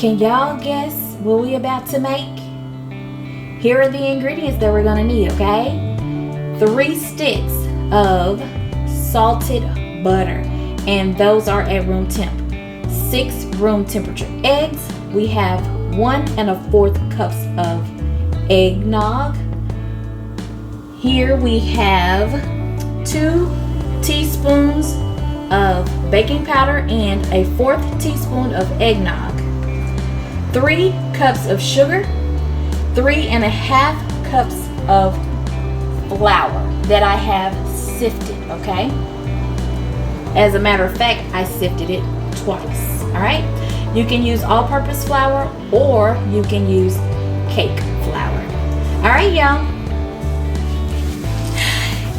Can y'all guess what we about to make? Here are the ingredients that we're gonna need, okay? 3 sticks of salted butter, and those are at room temp. 6 room temperature eggs. We have 1 1/4 cups of eggnog. Here we have 2 teaspoons of baking powder and a 1/4 teaspoon of eggnog. 3 cups of sugar. 3 1/2 cups of flour that I have sifted, okay? As a matter of fact, I sifted it twice, all right? You can use all-purpose flour or you can use cake flour. All right, y'all.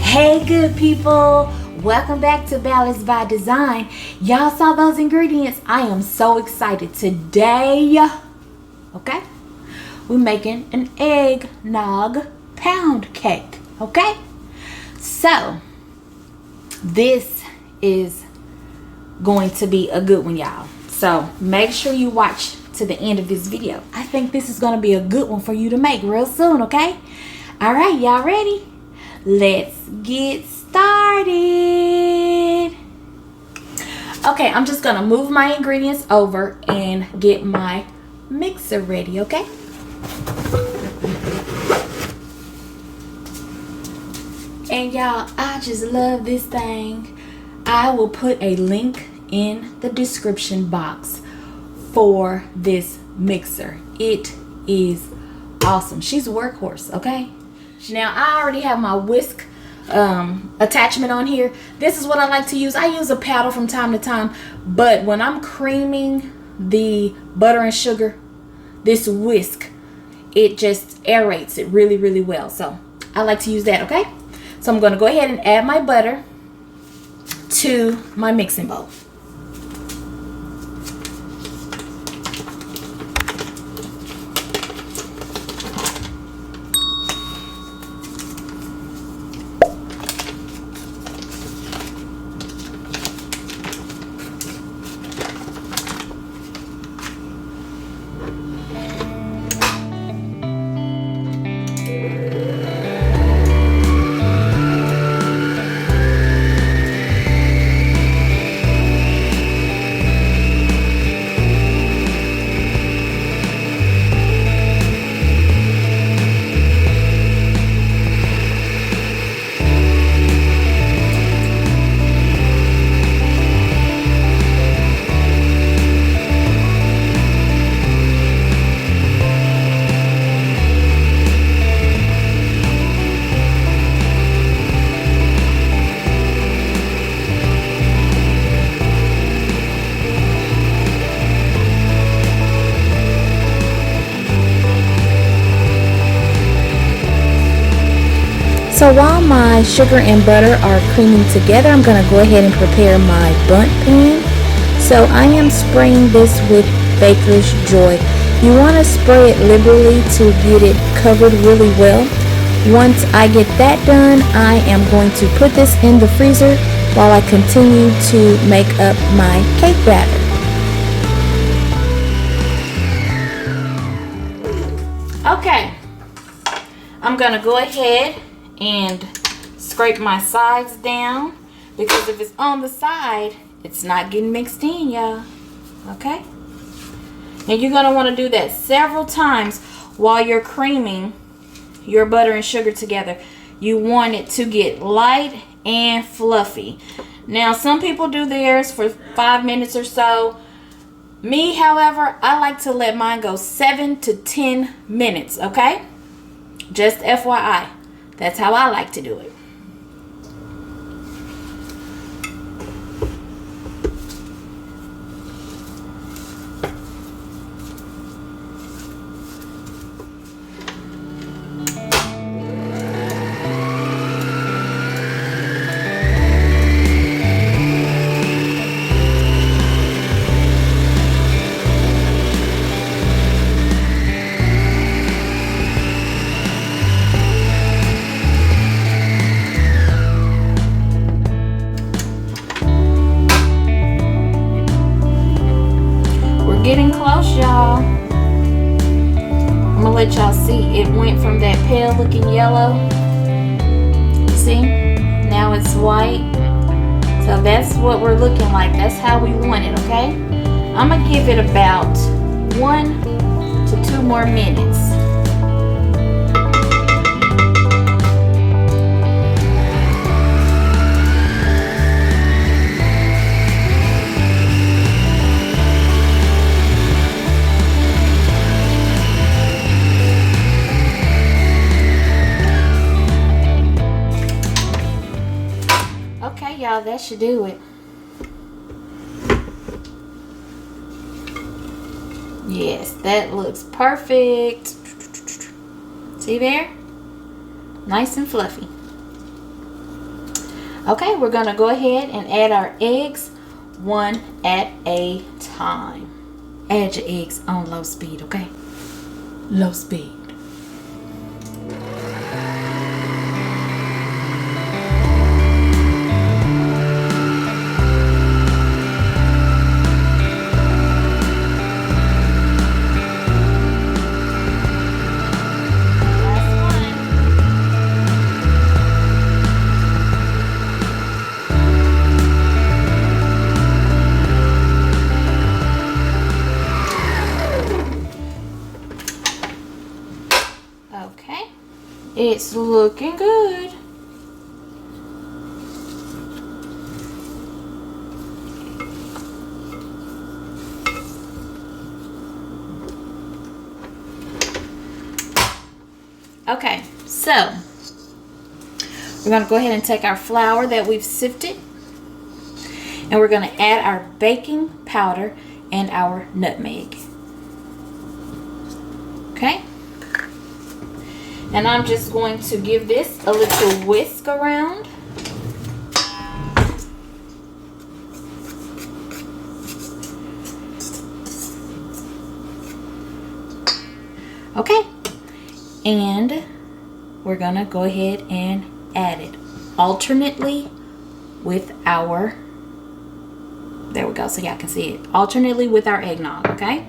Hey, good people. Welcome back to Ballards by Design. Y'all saw those ingredients. I am so excited today. Okay? We're making an eggnog pound cake. Okay? So, this is going to be a good one, y'all. So make sure you watch to the end of this video. I think this is going to be a good one for you to make real soon, okay? All right, y'all ready? Let's get started. Okay, I'm just going to move my ingredients over and get my mixer ready, okay? And y'all, I just love this thing. I will put a link in the description box for this mixer. It is awesome. She's a workhorse, okay? Now, I already have my whisk attachment on here. This is what I like to use. I use a paddle from time to time, but when I'm creaming the butter and sugar, this whisk, it just aerates it really, really well. So I like to use that, okay? So I'm going to go ahead and add my butter to my mixing bowl. So while my sugar and butter are creaming together, I'm going to go ahead and prepare my bundt pan. So I am spraying this with Baker's Joy. You want to spray it liberally to get it covered really well. Once I get that done, I am going to put this in the freezer while I continue to make up my cake batter. Okay, I'm going to go ahead and scrape my sides down, because if it's on the side, it's not getting mixed in, y'all. Okay? And you're going to want to do that several times while you're creaming your butter and sugar together. You want it to get light and fluffy. Now, some people do theirs for 5 minutes or so. Me, however, I like to let mine go 7 to 10 minutes, okay? Just FYI. That's how I like to do it. getting close, y'all. I'm gonna let y'all see. It went from that pale looking yellow. See? Now it's white. So that's what we're looking like. That's how we want it, okay? I'm gonna give it about 1 to 2 more minutes. Okay, y'all, that should do it. Yes, that looks perfect. See there? Nice and fluffy. Okay, we're gonna go ahead and add our eggs one at a time. Add your eggs on low speed, okay? Low speed. Okay, it's looking good. Okay, so we're going to go ahead and take our flour that we've sifted, and we're going to add our baking powder and our nutmeg. Okay? And I'm just going to give this a little whisk around. Okay. And we're going to go ahead and add it alternately with our, there we go, so y'all can see it, alternately with our eggnog, okay?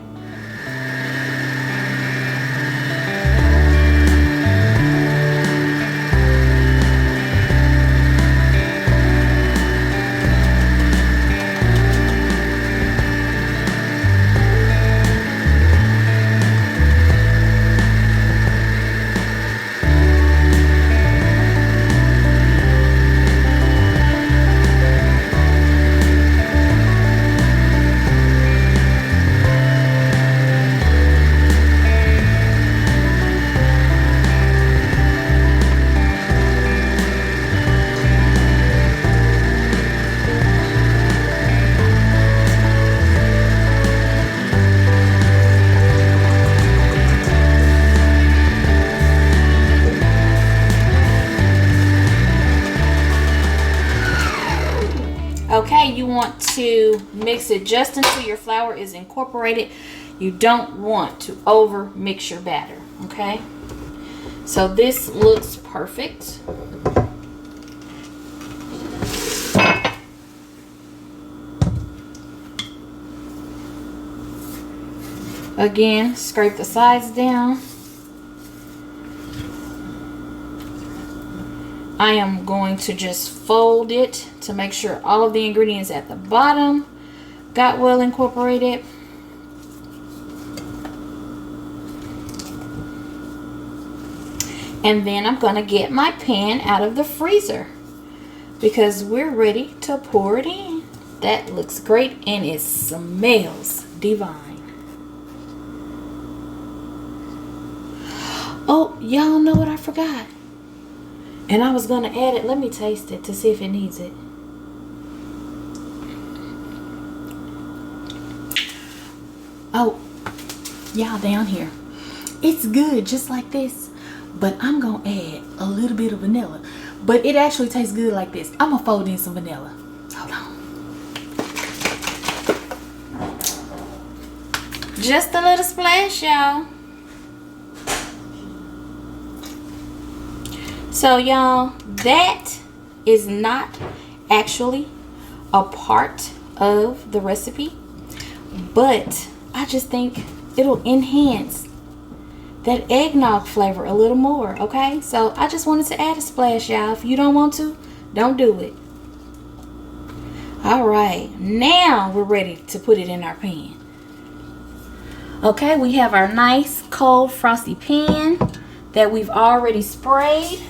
Okay, you want to mix it just until your flour is incorporated. You don't want to over mix your batter, okay? So this looks perfect. Again, scrape the sides down. I am going to just fold it to make sure all of the ingredients at the bottom got well incorporated. And then I'm going to get my pan out of the freezer because we're ready to pour it in. That looks great and it smells divine. Oh, y'all know what I forgot? And I was going to add it. Let me taste it to see if it needs it. Oh, y'all down here. It's good just like this. But I'm going to add a little bit of vanilla. But it actually tastes good like this. I'm going to fold in some vanilla. Hold on. Just a little splash, y'all. So y'all, that is not actually a part of the recipe, but I just think it'll enhance that eggnog flavor a little more, okay? So I just wanted to add a splash, y'all. If you don't want to, don't do it. All right, now we're ready to put it in our pan. Okay, we have our nice cold frosty pan that we've already sprayed.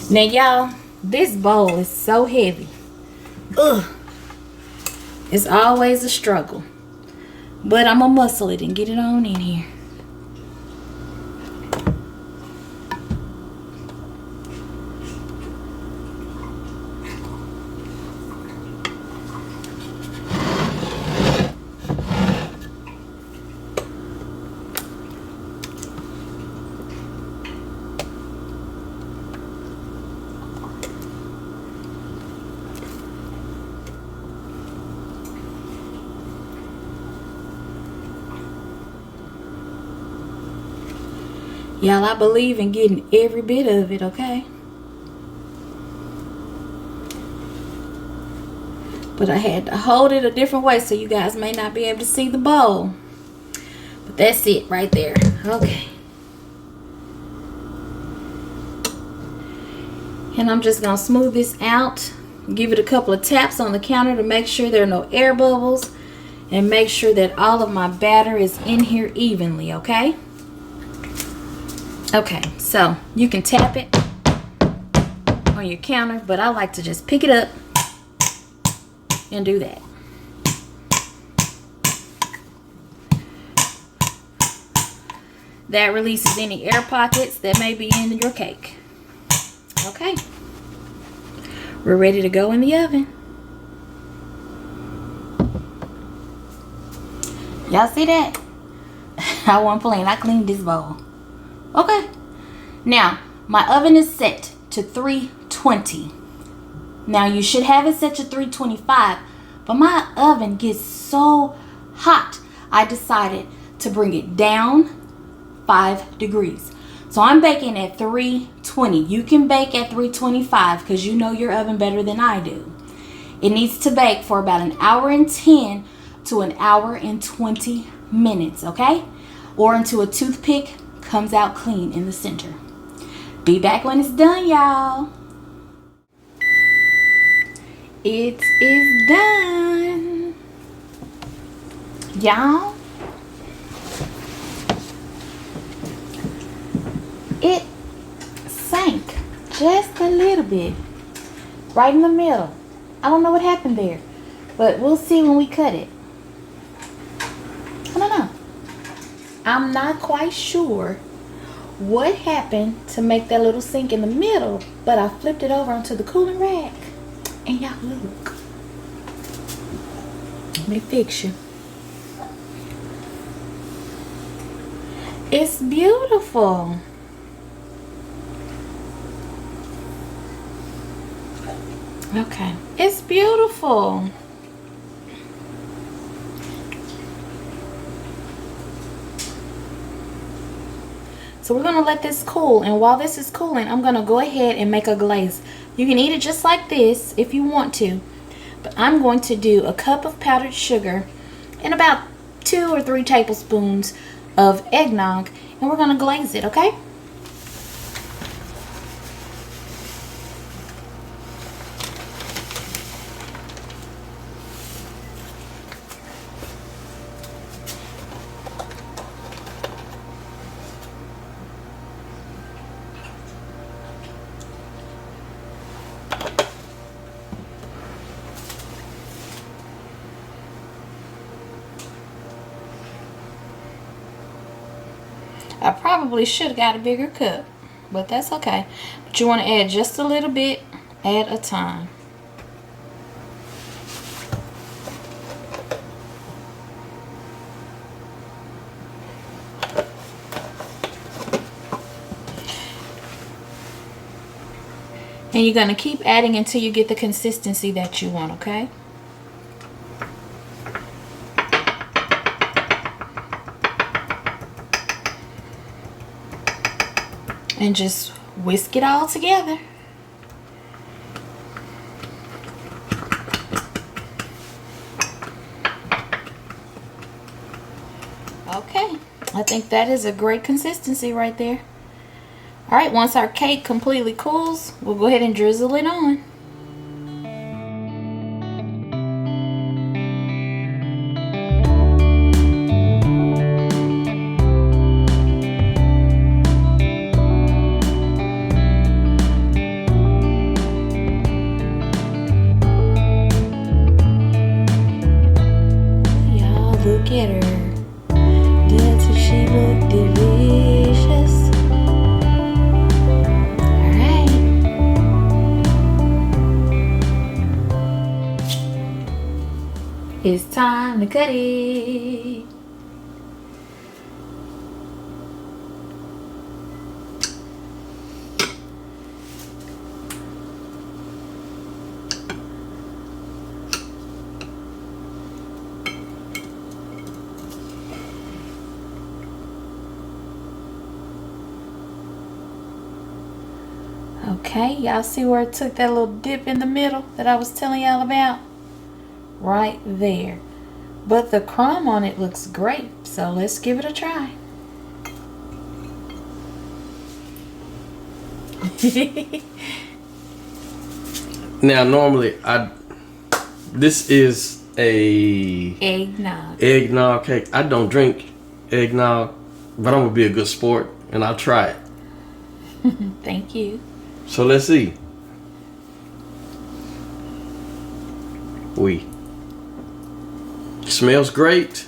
Now, y'all, this bowl is so heavy. Ugh. It's always a struggle. But I'm gonna muscle it and get it on in here. Y'all, I believe in getting every bit of it, okay? But I had to hold it a different way so you guys may not be able to see the bowl. But that's it right there. Okay. And I'm just going to smooth this out. Give it a couple of taps on the counter to make sure there are no air bubbles. And make sure that all of my batter is in here evenly, okay? Okay, so you can tap it on your counter, but I like to just pick it up and do that. That releases any air pockets that may be in your cake. Okay, we're ready to go in the oven. Y'all see that? I wasn't playing. I cleaned this bowl. Okay, now my oven is set to 320. Now you should have it set to 325, but my oven gets so hot I decided to bring it down 5 degrees. So I'm baking at 320. You can bake at 325 because you know your oven better than I do. It needs to bake for about 1 hour and 10 to 1 hour and 20 minutes, okay? Or until a toothpick comes out clean in the center. Be back when it's done, y'all. It is done. Y'all, it sank just a little bit right in the middle. I don't know what happened there, but we'll see when we cut it. I don't know. I'm not quite sure what happened to make that little sink in the middle, but I flipped it over onto the cooling rack. And y'all look. Let me fix you. It's beautiful. Okay. It's beautiful. So we're going to let this cool, and while this is cooling, I'm going to go ahead and make a glaze. You can eat it just like this if you want to, but I'm going to do a cup of powdered sugar and about 2 or 3 tablespoons of eggnog, and we're going to glaze it, okay? I probably should have got a bigger cup, but that's okay. But you want to add just a little bit at a time. And you're going to keep adding until you get the consistency that you want, okay? And just whisk it all together. Okay, I think that is a great consistency right there. All right, once our cake completely cools, we'll go ahead and drizzle it on. Look at her. Doesn't she look delicious? Alright. It's time to cut it. Okay, y'all see where it took that little dip in the middle that I was telling y'all about? Right there. But the crumb on it looks great, so let's give it a try. Now, normally, this is a eggnog cake. I don't drink eggnog, but I'm gonna be a good sport and I'll try it. Thank you. So let's see. Smells great.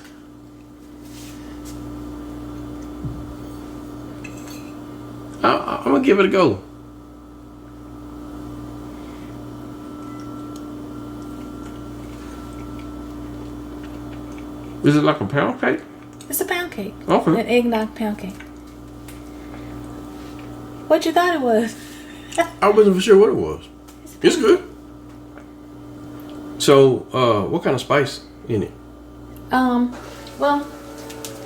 I'm gonna give it a go. Is it like a pound cake? It's a pound cake. Okay. An eggnog pound cake. What you thought it was? I wasn't for sure what it was. It's good. So, what kind of spice in it? Well,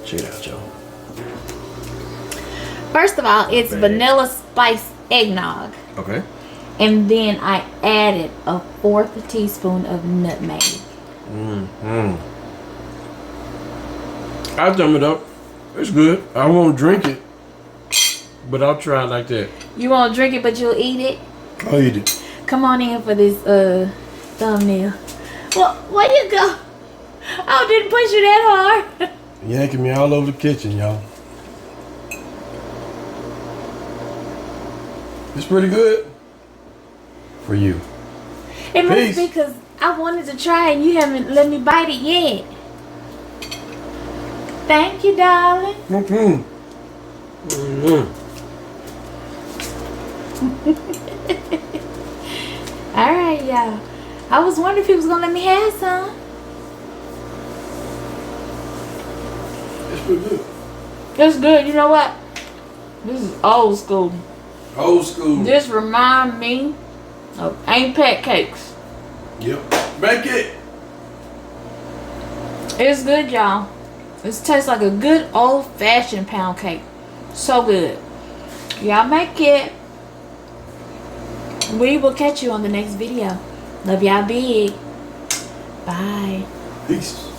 check it out, y'all. First of all, it's vanilla spice eggnog. Okay. And then I added a 1/4 teaspoon of nutmeg. I'll thumb it up. It's good. I won't drink it, but I'll try it like that. You won't drink it, but you'll eat it? I'll eat it. Come on in for this thumbnail. Well, where you go? I didn't push you that hard. Yanking me all over the kitchen, y'all. It's pretty good for you. It must be because I wanted to try and you haven't let me bite it yet. Thank you, darling. All right, y'all. I was wondering if he was gonna let me have some. It's pretty good. It's good. You know what? This is old school. Old school. This remind me of Aunt Pat cakes. Yep. Make it. It's good, y'all. It tastes like a good old-fashioned pound cake. So good. Y'all make it. We will catch you on the next video. Love y'all big. Bye. Peace.